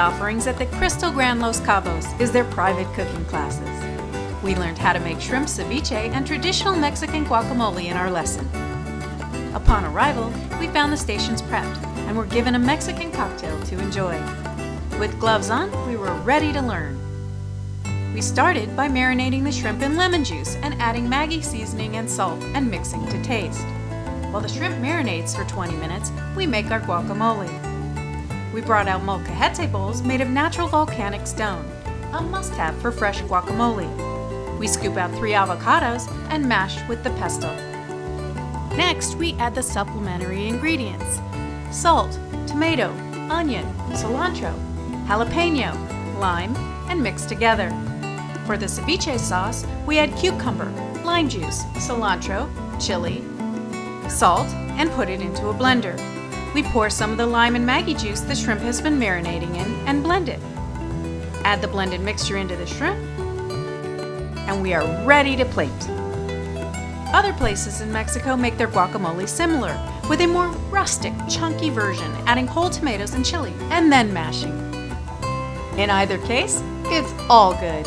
offerings at the Krystal Grand Los Cabos is their private cooking classes. We learned how to make shrimp ceviche and traditional Mexican guacamole in our lesson. Upon arrival, we found the stations prepped and were given a Mexican cocktail to enjoy. With gloves on, we were ready to learn. We started by marinating the shrimp in lemon juice and adding Maggi seasoning and salt and mixing to taste. While the shrimp marinates for 20 minutes, we make our guacamole. We brought out molcajete bowls made of natural volcanic stone, a must-have for fresh guacamole. We scoop out 3 avocados and mash with the pesto. Next, we add the supplementary ingredients: salt, tomato, onion, cilantro, jalapeno, lime, and mix together. For the ceviche sauce, we add cucumber, lime juice, cilantro, chili, salt, and put it into a blender. We pour some of the lime and Maggi juice the shrimp has been marinating in and blend it. Add the blended mixture into the shrimp, and we are ready to plate. Other places in Mexico make their guacamole similar, with a more rustic, chunky version, adding whole tomatoes and chili, and then mashing. In either case, it's all good.